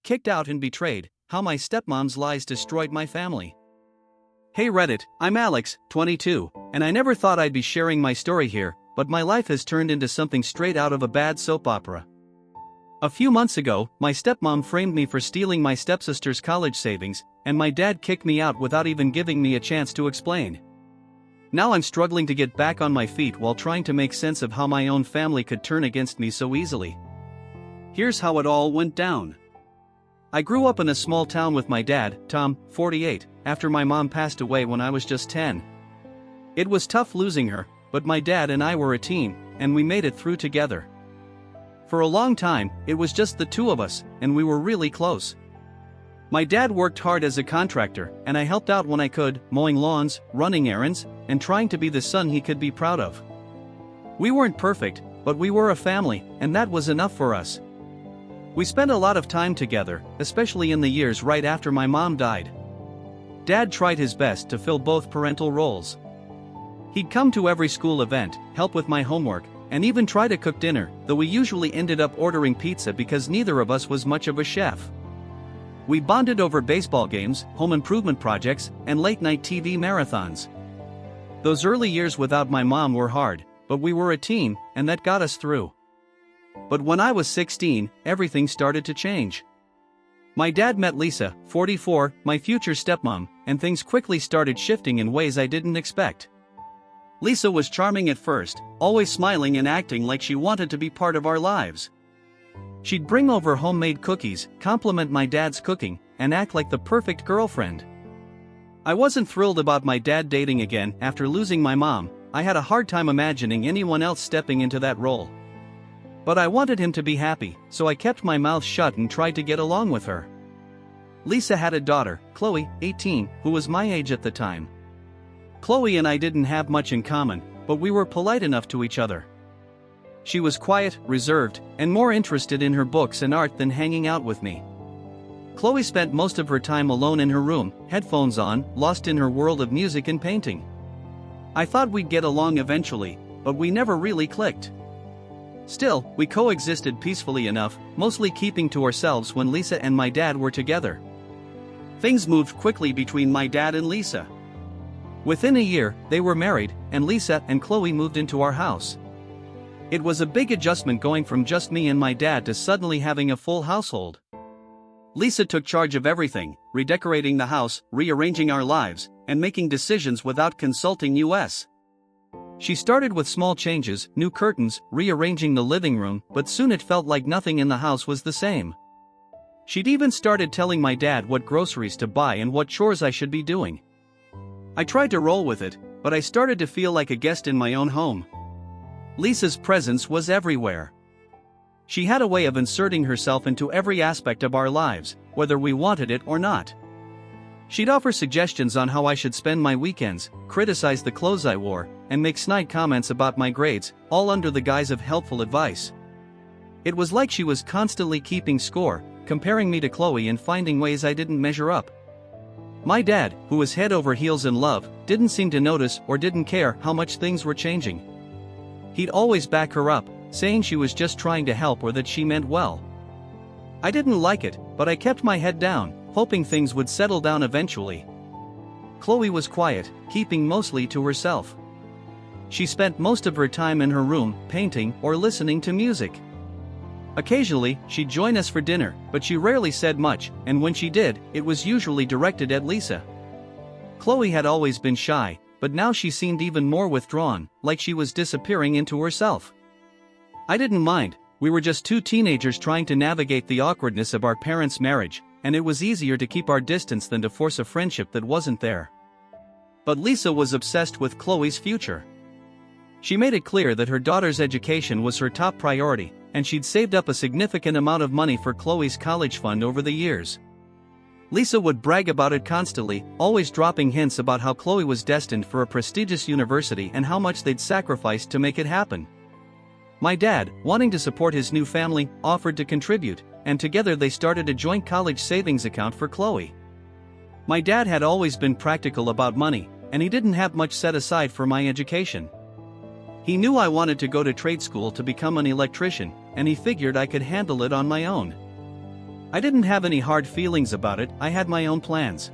Kicked out and betrayed, how my stepmom's lies destroyed my family. Hey Reddit, I'm Alex, 22, and I never thought I'd be sharing my story here, but my life has turned into something straight out of a bad soap opera. A few months ago, my stepmom framed me for stealing my stepsister's college savings, and my dad kicked me out without even giving me a chance to explain. Now I'm struggling to get back on my feet while trying to make sense of how my own family could turn against me so easily. Here's how it all went down. I grew up in a small town with my dad, Tom, 48, after my mom passed away when I was just 10. It was tough losing her, but my dad and I were a team, and we made it through together. For a long time, it was just the two of us, and we were really close. My dad worked hard as a contractor, and I helped out when I could, mowing lawns, running errands, and trying to be the son he could be proud of. We weren't perfect, but we were a family, and that was enough for us. We spent a lot of time together, especially in the years right after my mom died. Dad tried his best to fill both parental roles. He'd come to every school event, help with my homework, and even try to cook dinner, though we usually ended up ordering pizza because neither of us was much of a chef. We bonded over baseball games, home improvement projects, and late-night TV marathons. Those early years without my mom were hard, but we were a team, and that got us through. But when I was 16, everything started to change. My dad met Lisa, 44, my future stepmom, and things quickly started shifting in ways I didn't expect. Lisa was charming at first, always smiling and acting like she wanted to be part of our lives. She'd bring over homemade cookies, compliment my dad's cooking, and act like the perfect girlfriend. I wasn't thrilled about my dad dating again after losing my mom. I had a hard time imagining anyone else stepping into that role. But I wanted him to be happy, so I kept my mouth shut and tried to get along with her. Lisa had a daughter, Chloe, 18, who was my age at the time. Chloe and I didn't have much in common, but we were polite enough to each other. She was quiet, reserved, and more interested in her books and art than hanging out with me. Chloe spent most of her time alone in her room, headphones on, lost in her world of music and painting. I thought we'd get along eventually, but we never really clicked. Still, we coexisted peacefully enough, mostly keeping to ourselves when Lisa and my dad were together. Things moved quickly between my dad and Lisa. Within a year, they were married, and Lisa and Chloe moved into our house. It was a big adjustment going from just me and my dad to suddenly having a full household. Lisa took charge of everything, redecorating the house, rearranging our lives, and making decisions without consulting us. She started with small changes, new curtains, rearranging the living room, but soon it felt like nothing in the house was the same. She'd even started telling my dad what groceries to buy and what chores I should be doing. I tried to roll with it, but I started to feel like a guest in my own home. Lisa's presence was everywhere. She had a way of inserting herself into every aspect of our lives, whether we wanted it or not. She'd offer suggestions on how I should spend my weekends, criticize the clothes I wore, and make snide comments about my grades, all under the guise of helpful advice. It was like she was constantly keeping score, comparing me to Chloe and finding ways I didn't measure up. My dad, who was head over heels in love, didn't seem to notice or didn't care how much things were changing. He'd always back her up, saying she was just trying to help or that she meant well. I didn't like it, but I kept my head down, hoping things would settle down eventually. Chloe was quiet, keeping mostly to herself. She spent most of her time in her room, painting or listening to music. Occasionally, she'd join us for dinner, but she rarely said much, and when she did, it was usually directed at Lisa. Chloe had always been shy, but now she seemed even more withdrawn, like she was disappearing into herself. I didn't mind. We were just two teenagers trying to navigate the awkwardness of our parents' marriage, and it was easier to keep our distance than to force a friendship that wasn't there. But Lisa was obsessed with Chloe's future. She made it clear that her daughter's education was her top priority, and she'd saved up a significant amount of money for Chloe's college fund over the years. Lisa would brag about it constantly, always dropping hints about how Chloe was destined for a prestigious university and how much they'd sacrificed to make it happen. My dad, wanting to support his new family, offered to contribute, and together they started a joint college savings account for Chloe. My dad had always been practical about money, and he didn't have much set aside for my education. He knew I wanted to go to trade school to become an electrician, and he figured I could handle it on my own. I didn't have any hard feelings about it, I had my own plans.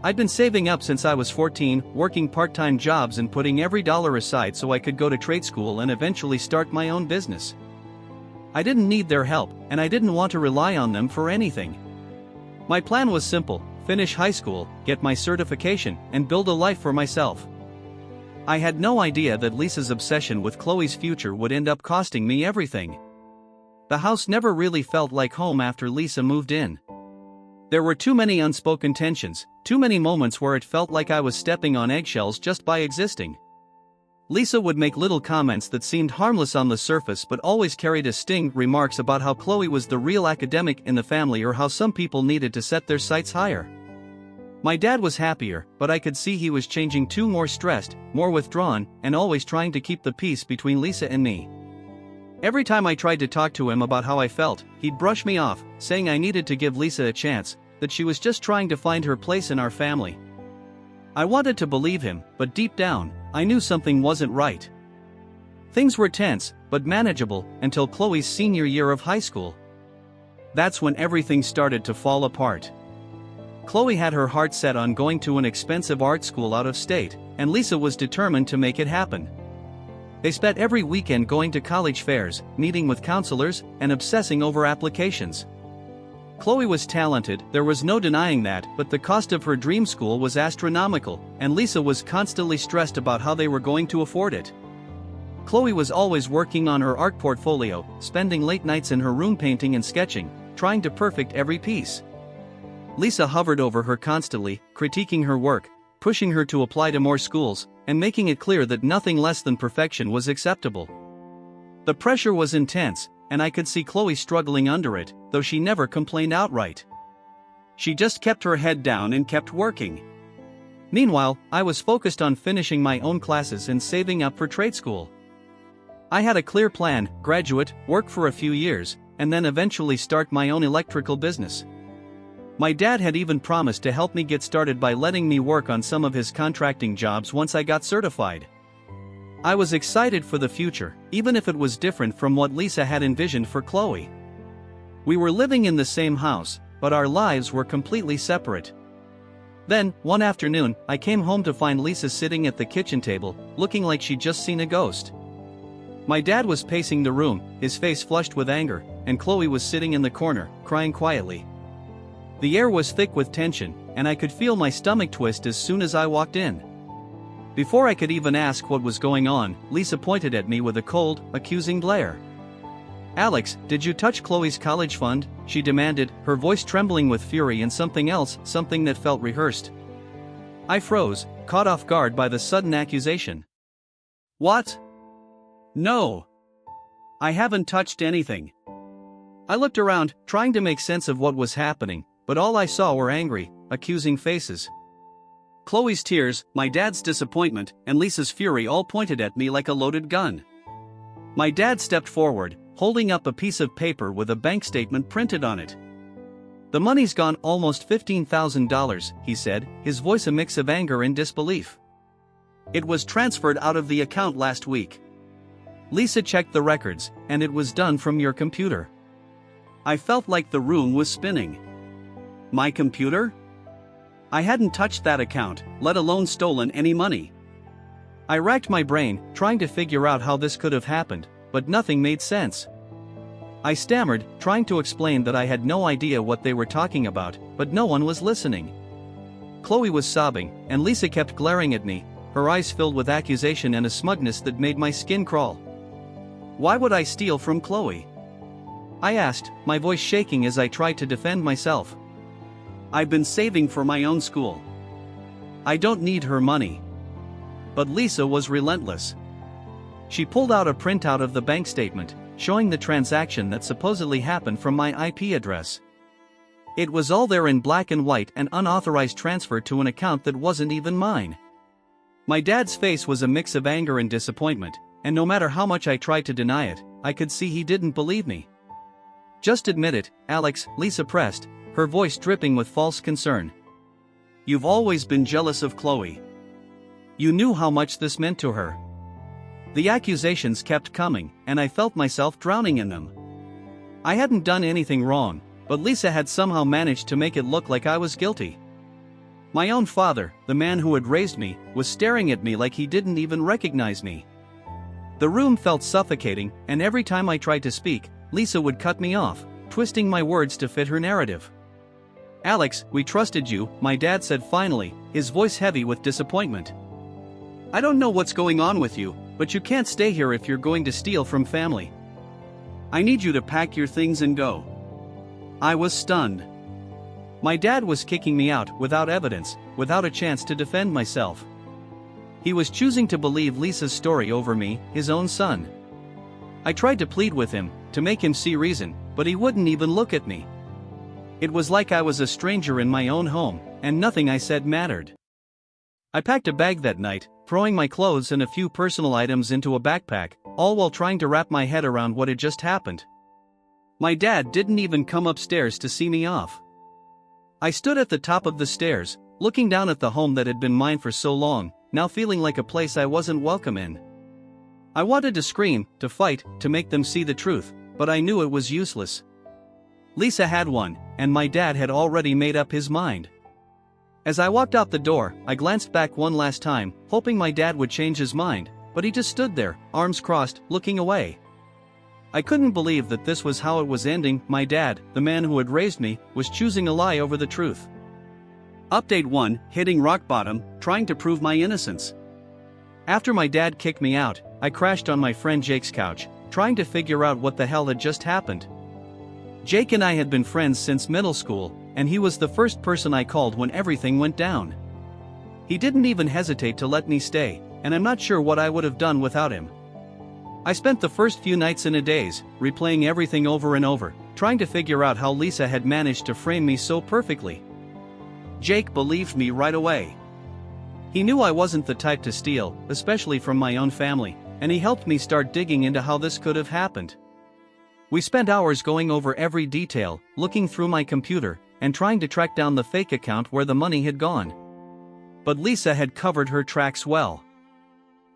I'd been saving up since I was 14, working part-time jobs and putting every dollar aside so I could go to trade school and eventually start my own business. I didn't need their help, and I didn't want to rely on them for anything. My plan was simple: finish high school, get my certification, and build a life for myself. I had no idea that Lisa's obsession with Chloe's future would end up costing me everything. The house never really felt like home after Lisa moved in. There were too many unspoken tensions, too many moments where it felt like I was stepping on eggshells just by existing. Lisa would make little comments that seemed harmless on the surface but always carried a sting, remarks about how Chloe was the real academic in the family or how some people needed to set their sights higher. My dad was happier, but I could see he was changing too, more stressed, more withdrawn, and always trying to keep the peace between Lisa and me. Every time I tried to talk to him about how I felt, he'd brush me off, saying I needed to give Lisa a chance, that she was just trying to find her place in our family. I wanted to believe him, but deep down, I knew something wasn't right. Things were tense, but manageable, until Chloe's senior year of high school. That's when everything started to fall apart. Chloe had her heart set on going to an expensive art school out of state, and Lisa was determined to make it happen. They spent every weekend going to college fairs, meeting with counselors, and obsessing over applications. Chloe was talented, there was no denying that, but the cost of her dream school was astronomical, and Lisa was constantly stressed about how they were going to afford it. Chloe was always working on her art portfolio, spending late nights in her room painting and sketching, trying to perfect every piece. Lisa hovered over her constantly, critiquing her work, pushing her to apply to more schools, and making it clear that nothing less than perfection was acceptable. The pressure was intense, and I could see Chloe struggling under it, though she never complained outright. She just kept her head down and kept working. Meanwhile, I was focused on finishing my own classes and saving up for trade school. I had a clear plan: graduate, work for a few years, and then eventually start my own electrical business. My dad had even promised to help me get started by letting me work on some of his contracting jobs once I got certified. I was excited for the future, even if it was different from what Lisa had envisioned for Chloe. We were living in the same house, but our lives were completely separate. Then, one afternoon, I came home to find Lisa sitting at the kitchen table, looking like she'd just seen a ghost. My dad was pacing the room, his face flushed with anger, and Chloe was sitting in the corner, crying quietly. The air was thick with tension, and I could feel my stomach twist as soon as I walked in. Before I could even ask what was going on, Lisa pointed at me with a cold, accusing glare. "Alex, did you touch Chloe's college fund?" she demanded, her voice trembling with fury and something else, something that felt rehearsed. I froze, caught off guard by the sudden accusation. "What? No. I haven't touched anything." I looked around, trying to make sense of what was happening, but all I saw were angry, accusing faces. Chloe's tears, my dad's disappointment, and Lisa's fury all pointed at me like a loaded gun. My dad stepped forward, holding up a piece of paper with a bank statement printed on it. "The money's gone, almost $15,000, he said, his voice a mix of anger and disbelief. "It was transferred out of the account last week. Lisa checked the records, and it was done from your computer." I felt like the room was spinning. My computer? I hadn't touched that account, let alone stolen any money. I racked my brain, trying to figure out how this could have happened, but nothing made sense. I stammered, trying to explain that I had no idea what they were talking about, but no one was listening. Chloe was sobbing, and Lisa kept glaring at me, her eyes filled with accusation and a smugness that made my skin crawl. "Why would I steal from Chloe?" I asked, my voice shaking as I tried to defend myself. "I've been saving for my own school. I don't need her money." But Lisa was relentless. She pulled out a printout of the bank statement, showing the transaction that supposedly happened from my IP address. It was all there in black and white, an unauthorized transfer to an account that wasn't even mine. My dad's face was a mix of anger and disappointment, and no matter how much I tried to deny it, I could see he didn't believe me. "Just admit it, Alex," Lisa pressed, her voice dripping with false concern. "You've always been jealous of Chloe. You knew how much this meant to her." The accusations kept coming, and I felt myself drowning in them. I hadn't done anything wrong, but Lisa had somehow managed to make it look like I was guilty. My own father, the man who had raised me, was staring at me like he didn't even recognize me. The room felt suffocating, and every time I tried to speak, Lisa would cut me off, twisting my words to fit her narrative. "Alex, we trusted you," my dad said finally, his voice heavy with disappointment. "I don't know what's going on with you, but you can't stay here if you're going to steal from family. I need you to pack your things and go." I was stunned. My dad was kicking me out without evidence, without a chance to defend myself. He was choosing to believe Lisa's story over me, his own son. I tried to plead with him, to make him see reason, but he wouldn't even look at me. It was like I was a stranger in my own home, and nothing I said mattered. I packed a bag that night, throwing my clothes and a few personal items into a backpack, all while trying to wrap my head around what had just happened. My dad didn't even come upstairs to see me off. I stood at the top of the stairs, looking down at the home that had been mine for so long, now feeling like a place I wasn't welcome in. I wanted to scream, to fight, to make them see the truth, but I knew it was useless. Lisa had won, and my dad had already made up his mind. As I walked out the door, I glanced back one last time, hoping my dad would change his mind, but he just stood there, arms crossed, looking away. I couldn't believe that this was how it was ending. My dad, the man who had raised me, was choosing a lie over the truth. Update 1, hitting rock bottom, trying to prove my innocence. After my dad kicked me out, I crashed on my friend Jake's couch, trying to figure out what the hell had just happened. Jake and I had been friends since middle school, and he was the first person I called when everything went down. He didn't even hesitate to let me stay, and I'm not sure what I would have done without him. I spent the first few nights in a daze, replaying everything over and over, trying to figure out how Lisa had managed to frame me so perfectly. Jake believed me right away. He knew I wasn't the type to steal, especially from my own family, and he helped me start digging into how this could have happened. We spent hours going over every detail, looking through my computer, and trying to track down the fake account where the money had gone. But Lisa had covered her tracks well.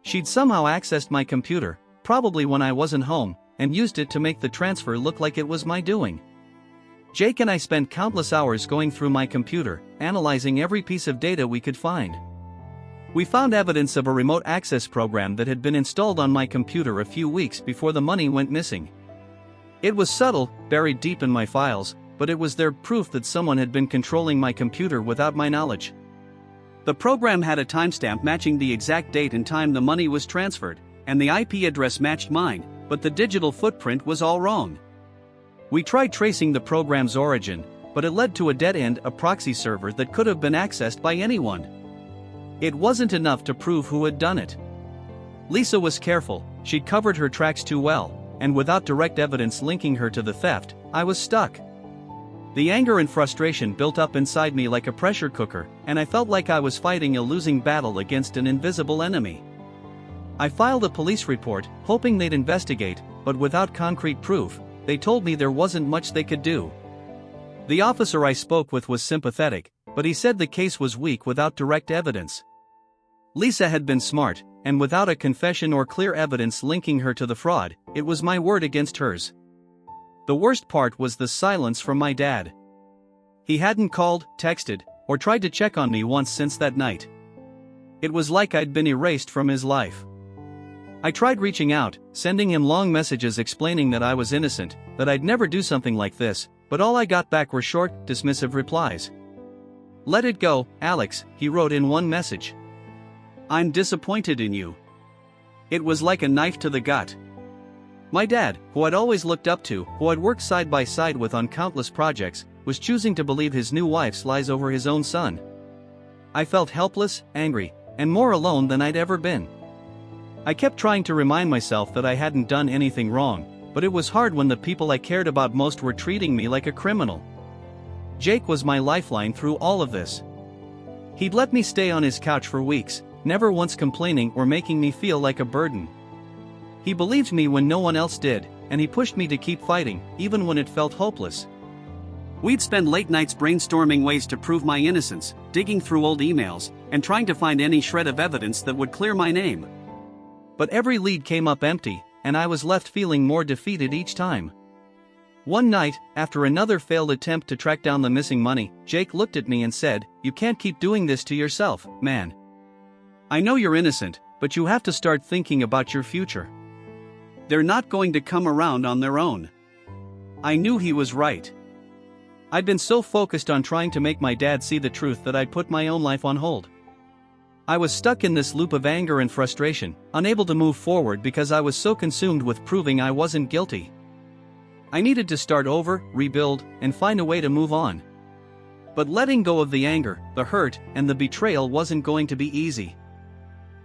She'd somehow accessed my computer, probably when I wasn't home, and used it to make the transfer look like it was my doing. Jake and I spent countless hours going through my computer, analyzing every piece of data we could find. We found evidence of a remote access program that had been installed on my computer a few weeks before the money went missing. It was subtle, buried deep in my files, but it was their proof that someone had been controlling my computer without my knowledge. The program had a timestamp matching the exact date and time the money was transferred, and the IP address matched mine, but the digital footprint was all wrong. We tried tracing the program's origin, but it led to a dead end, a proxy server that could have been accessed by anyone. It wasn't enough to prove who had done it. Lisa was careful, she'd covered her tracks too well, and without direct evidence linking her to the theft, I was stuck. The anger and frustration built up inside me like a pressure cooker, and I felt like I was fighting a losing battle against an invisible enemy. I filed a police report, hoping they'd investigate, but without concrete proof, they told me there wasn't much they could do. The officer I spoke with was sympathetic, but he said the case was weak without direct evidence. Lisa had been smart, and without a confession or clear evidence linking her to the fraud, it was my word against hers. The worst part was the silence from my dad. He hadn't called, texted, or tried to check on me once since that night. It was like I'd been erased from his life. I tried reaching out, sending him long messages explaining that I was innocent, that I'd never do something like this, but all I got back were short, dismissive replies. "Let it go, Alex," he wrote in one message. "I'm disappointed in you." It was like a knife to the gut. My dad, who I'd always looked up to, who I'd worked side by side with on countless projects, was choosing to believe his new wife's lies over his own son. I felt helpless, angry, and more alone than I'd ever been. I kept trying to remind myself that I hadn't done anything wrong, but it was hard when the people I cared about most were treating me like a criminal. Jake was my lifeline through all of this. He'd let me stay on his couch for weeks, never once complaining or making me feel like a burden. He believed me when no one else did, and he pushed me to keep fighting, even when it felt hopeless. We'd spend late nights brainstorming ways to prove my innocence, digging through old emails, and trying to find any shred of evidence that would clear my name. But every lead came up empty, and I was left feeling more defeated each time. One night, after another failed attempt to track down the missing money, Jake looked at me and said, "You can't keep doing this to yourself, man. I know you're innocent, but you have to start thinking about your future. They're not going to come around on their own." I knew he was right. I'd been so focused on trying to make my dad see the truth that I'd put my own life on hold. I was stuck in this loop of anger and frustration, unable to move forward because I was so consumed with proving I wasn't guilty. I needed to start over, rebuild, and find a way to move on. But letting go of the anger, the hurt, and the betrayal wasn't going to be easy.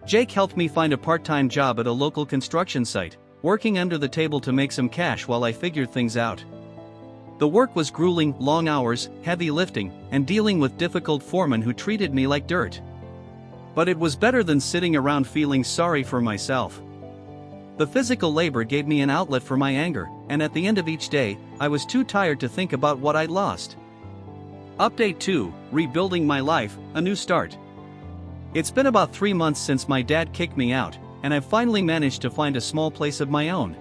Jake helped me find a part-time job at a local construction site, working under the table to make some cash while I figured things out. The work was grueling, long hours, heavy lifting, and dealing with difficult foremen who treated me like dirt. But it was better than sitting around feeling sorry for myself. The physical labor gave me an outlet for my anger, and at the end of each day, I was too tired to think about what I'd lost. Update 2: Rebuilding my life, a new start. It's been about 3 months since my dad kicked me out, and I've finally managed to find a small place of my own.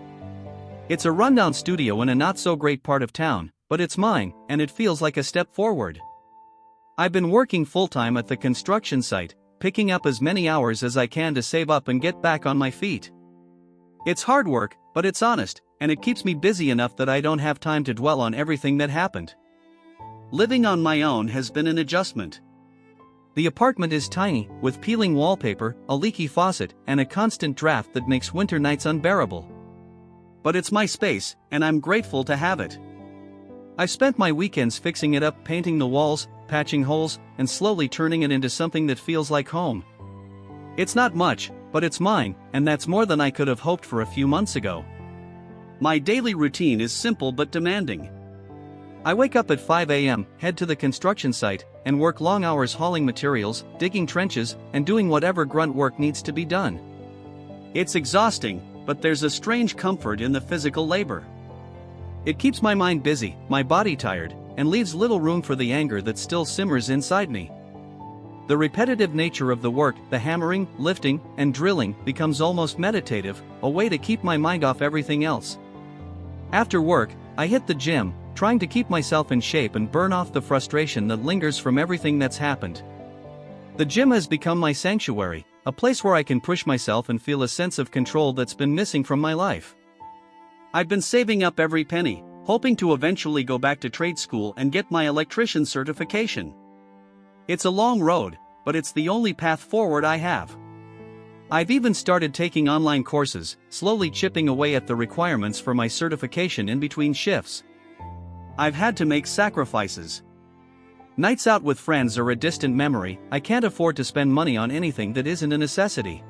It's a rundown studio in a not-so-great part of town, but it's mine, and it feels like a step forward. I've been working full-time at the construction site, picking up as many hours as I can to save up and get back on my feet. It's hard work, but it's honest, and it keeps me busy enough that I don't have time to dwell on everything that happened. Living on my own has been an adjustment. The apartment is tiny, with peeling wallpaper, a leaky faucet, and a constant draft that makes winter nights unbearable. But it's my space, and I'm grateful to have it. I've spent my weekends fixing it up, painting the walls, patching holes, and slowly turning it into something that feels like home. It's not much, but it's mine, and that's more than I could have hoped for a few months ago. My daily routine is simple but demanding. I wake up at 5 a.m., head to the construction site, and work long hours hauling materials, digging trenches, and doing whatever grunt work needs to be done. It's exhausting, but there's a strange comfort in the physical labor. It keeps my mind busy, my body tired, and leaves little room for the anger that still simmers inside me. The repetitive nature of the work, the hammering, lifting, and drilling, becomes almost meditative, a way to keep my mind off everything else. After work, I hit the gym, trying to keep myself in shape and burn off the frustration that lingers from everything that's happened. The gym has become my sanctuary, a place where I can push myself and feel a sense of control that's been missing from my life. I've been saving up every penny, hoping to eventually go back to trade school and get my electrician certification. It's a long road, but it's the only path forward I have. I've even started taking online courses, slowly chipping away at the requirements for my certification in between shifts. I've had to make sacrifices. Nights out with friends are a distant memory. I can't afford to spend money on anything that isn't a necessity.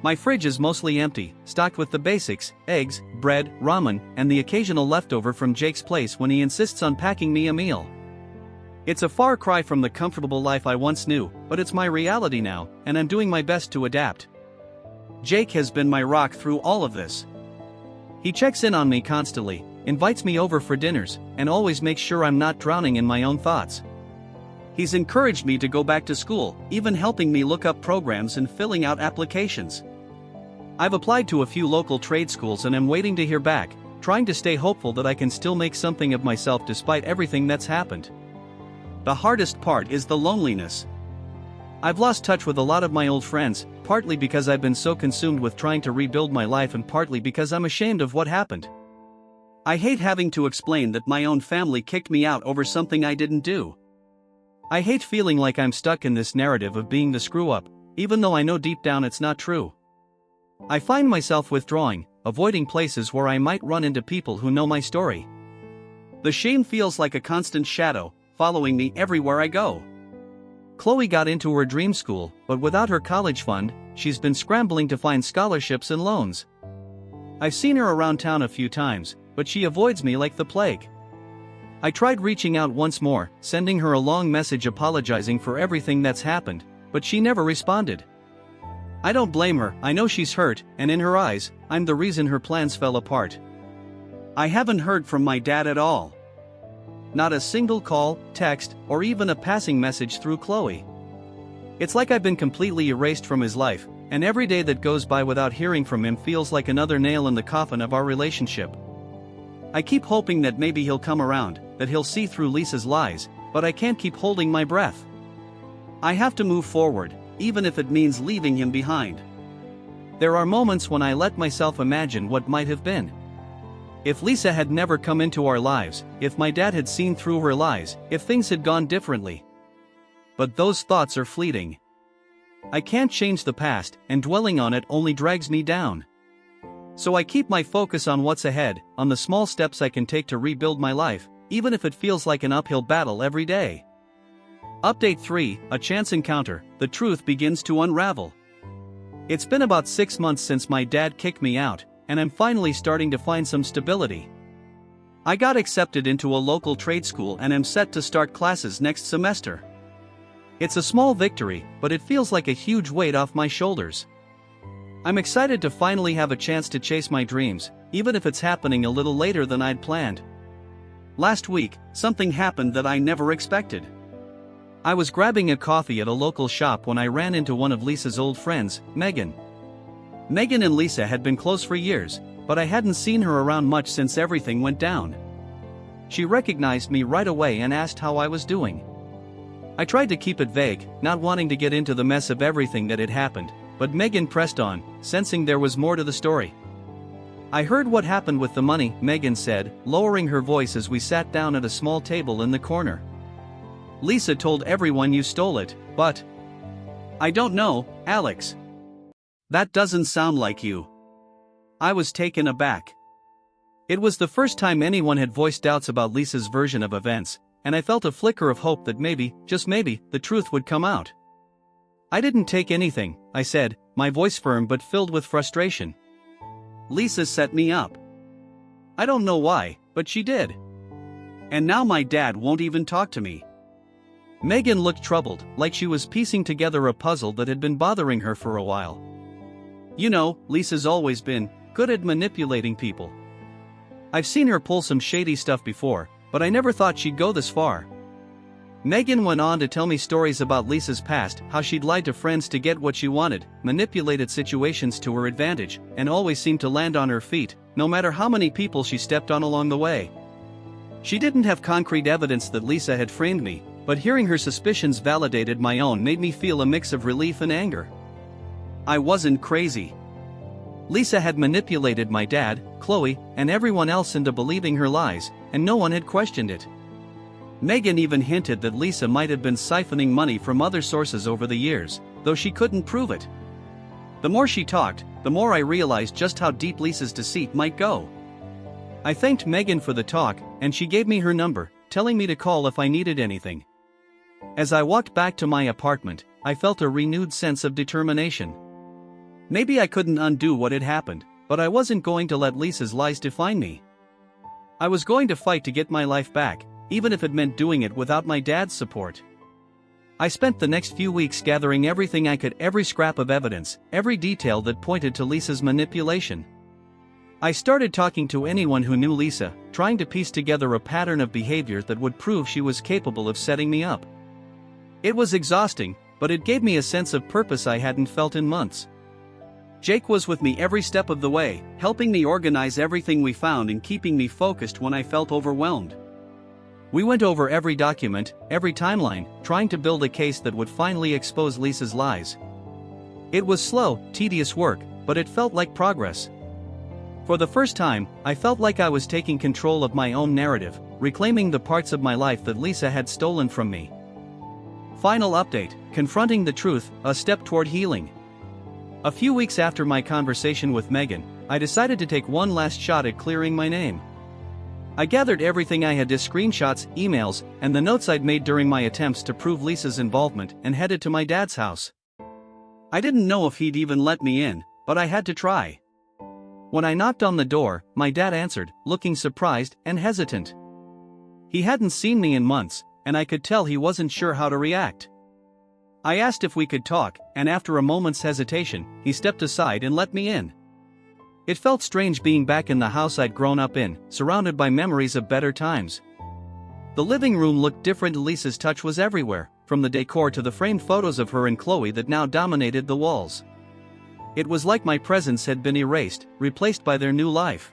My fridge is mostly empty, stocked with the basics: eggs, bread, ramen, and the occasional leftover from Jake's place when he insists on packing me a meal. It's a far cry from the comfortable life I once knew, but it's my reality now, and I'm doing my best to adapt. Jake has been my rock through all of this. He checks in on me constantly, invites me over for dinners, and always makes sure I'm not drowning in my own thoughts. He's encouraged me to go back to school, even helping me look up programs and filling out applications. I've applied to a few local trade schools and am waiting to hear back, trying to stay hopeful that I can still make something of myself despite everything that's happened. The hardest part is the loneliness. I've lost touch with a lot of my old friends, partly because I've been so consumed with trying to rebuild my life and partly because I'm ashamed of what happened. I hate having to explain that my own family kicked me out over something I didn't do. I hate feeling like I'm stuck in this narrative of being the screw-up, even though I know deep down it's not true. I find myself withdrawing, avoiding places where I might run into people who know my story. The shame feels like a constant shadow, following me everywhere I go. Chloe got into her dream school, but without her college fund, she's been scrambling to find scholarships and loans. I've seen her around town a few times, but she avoids me like the plague. I tried reaching out once more, sending her a long message apologizing for everything that's happened, but she never responded. I don't blame her. I know she's hurt, and in her eyes, I'm the reason her plans fell apart. I haven't heard from my dad at all. Not a single call, text, or even a passing message through Chloe. It's like I've been completely erased from his life, and every day that goes by without hearing from him feels like another nail in the coffin of our relationship. I keep hoping that maybe he'll come around, that he'll see through Lisa's lies, but I can't keep holding my breath. I have to move forward, even if it means leaving him behind. There are moments when I let myself imagine what might have been. If Lisa had never come into our lives, if my dad had seen through her lies, if things had gone differently. But those thoughts are fleeting. I can't change the past, and dwelling on it only drags me down. So I keep my focus on what's ahead, on the small steps I can take to rebuild my life, even if it feels like an uphill battle every day. Update 3, a chance encounter, the truth begins to unravel. It's been about 6 months since my dad kicked me out, and I'm finally starting to find some stability. I got accepted into a local trade school and am set to start classes next semester. It's a small victory, but it feels like a huge weight off my shoulders. I'm excited to finally have a chance to chase my dreams, even if it's happening a little later than I'd planned. Last week, something happened that I never expected. I was grabbing a coffee at a local shop when I ran into one of Lisa's old friends, Megan. Megan and Lisa had been close for years, but I hadn't seen her around much since everything went down. She recognized me right away and asked how I was doing. I tried to keep it vague, not wanting to get into the mess of everything that had happened, but Megan pressed on, sensing there was more to the story. I heard what happened with the money, Megan said, lowering her voice as we sat down at a small table in the corner. Lisa told everyone you stole it, but... I don't know, Alex. That doesn't sound like you. I was taken aback. It was the first time anyone had voiced doubts about Lisa's version of events, and I felt a flicker of hope that maybe, just maybe, the truth would come out. I didn't take anything, I said, my voice firm but filled with frustration. Lisa set me up. I don't know why, but she did. And now my dad won't even talk to me. Megan looked troubled, like she was piecing together a puzzle that had been bothering her for a while. You know, Lisa's always been good at manipulating people. I've seen her pull some shady stuff before, but I never thought she'd go this far. Megan went on to tell me stories about Lisa's past, how she'd lied to friends to get what she wanted, manipulated situations to her advantage, and always seemed to land on her feet, no matter how many people she stepped on along the way. She didn't have concrete evidence that Lisa had framed me, but hearing her suspicions validated my own made me feel a mix of relief and anger. I wasn't crazy. Lisa had manipulated my dad, Chloe, and everyone else into believing her lies, and no one had questioned it. Megan even hinted that Lisa might have been siphoning money from other sources over the years, though she couldn't prove it. The more she talked, the more I realized just how deep Lisa's deceit might go. I thanked Megan for the talk, and she gave me her number, telling me to call if I needed anything. As I walked back to my apartment, I felt a renewed sense of determination. Maybe I couldn't undo what had happened, but I wasn't going to let Lisa's lies define me. I was going to fight to get my life back, even if it meant doing it without my dad's support. I spent the next few weeks gathering everything I could, every scrap of evidence, every detail that pointed to Lisa's manipulation. I started talking to anyone who knew Lisa, trying to piece together a pattern of behavior that would prove she was capable of setting me up. It was exhausting, but it gave me a sense of purpose I hadn't felt in months. Jake was with me every step of the way, helping me organize everything we found and keeping me focused when I felt overwhelmed. We went over every document, every timeline, trying to build a case that would finally expose Lisa's lies. It was slow, tedious work, but it felt like progress. For the first time, I felt like I was taking control of my own narrative, reclaiming the parts of my life that Lisa had stolen from me. Final update, confronting the truth, a step toward healing. A few weeks after my conversation with Megan, I decided to take one last shot at clearing my name. I gathered everything I had, screenshots, emails, and the notes I'd made during my attempts to prove Lisa's involvement, and headed to my dad's house. I didn't know if he'd even let me in, but I had to try. When I knocked on the door, my dad answered, looking surprised and hesitant. He hadn't seen me in months, and I could tell he wasn't sure how to react. I asked if we could talk, and after a moment's hesitation, he stepped aside and let me in. It felt strange being back in the house I'd grown up in, surrounded by memories of better times. The living room looked different. Lisa's touch was everywhere, from the decor to the framed photos of her and Chloe that now dominated the walls. It was like my presence had been erased, replaced by their new life.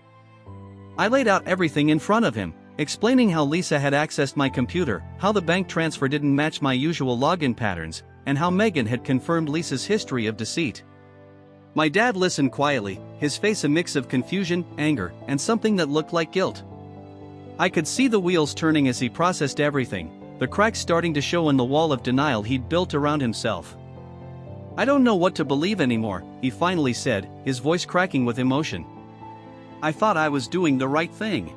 I laid out everything in front of him, explaining how Lisa had accessed my computer, how the bank transfer didn't match my usual login patterns, and how Megan had confirmed Lisa's history of deceit. My dad listened quietly, his face a mix of confusion, anger, and something that looked like guilt. I could see the wheels turning as he processed everything, the cracks starting to show in the wall of denial he'd built around himself. "I don't know what to believe anymore," he finally said, his voice cracking with emotion. "I thought I was doing the right thing.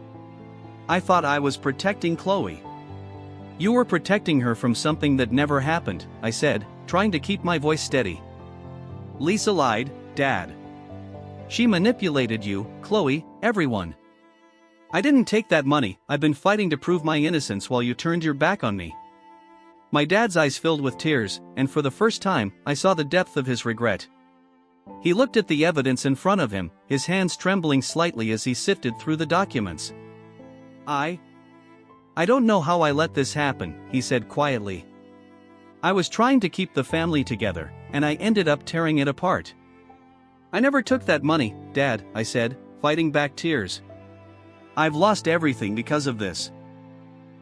I thought I was protecting Chloe." "You were protecting her from something that never happened," I said, trying to keep my voice steady. "Lisa lied, Dad. She manipulated you, Chloe, everyone. I didn't take that money. I've been fighting to prove my innocence while you turned your back on me." My dad's eyes filled with tears, and for the first time, I saw the depth of his regret. He looked at the evidence in front of him, his hands trembling slightly as he sifted through the documents. I don't know how I let this happen," he said quietly. "I was trying to keep the family together, and I ended up tearing it apart." "I never took that money, Dad," I said, fighting back tears. "I've lost everything because of this.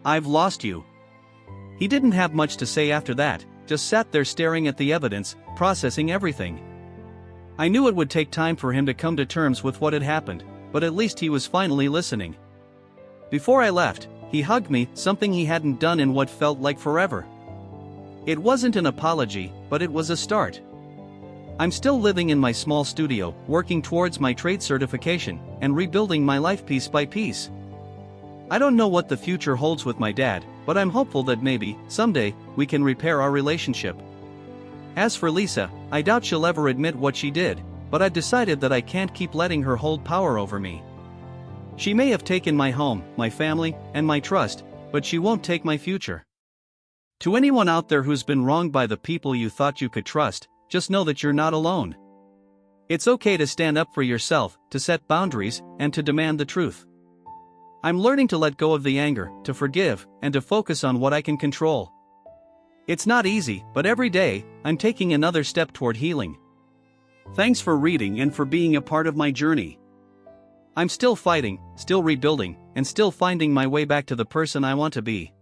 I've lost you." He didn't have much to say after that, just sat there staring at the evidence, processing everything. I knew it would take time for him to come to terms with what had happened, but at least he was finally listening. Before I left, he hugged me, something he hadn't done in what felt like forever. It wasn't an apology, but it was a start. I'm still living in my small studio, working towards my trade certification, and rebuilding my life piece by piece. I don't know what the future holds with my dad, but I'm hopeful that maybe, someday, we can repair our relationship. As for Lisa, I doubt she'll ever admit what she did, but I've decided that I can't keep letting her hold power over me. She may have taken my home, my family, and my trust, but she won't take my future. To anyone out there who's been wronged by the people you thought you could trust, just know that you're not alone. It's okay to stand up for yourself, to set boundaries, and to demand the truth. I'm learning to let go of the anger, to forgive, and to focus on what I can control. It's not easy, but every day, I'm taking another step toward healing. Thanks for reading and for being a part of my journey. I'm still fighting, still rebuilding, and still finding my way back to the person I want to be.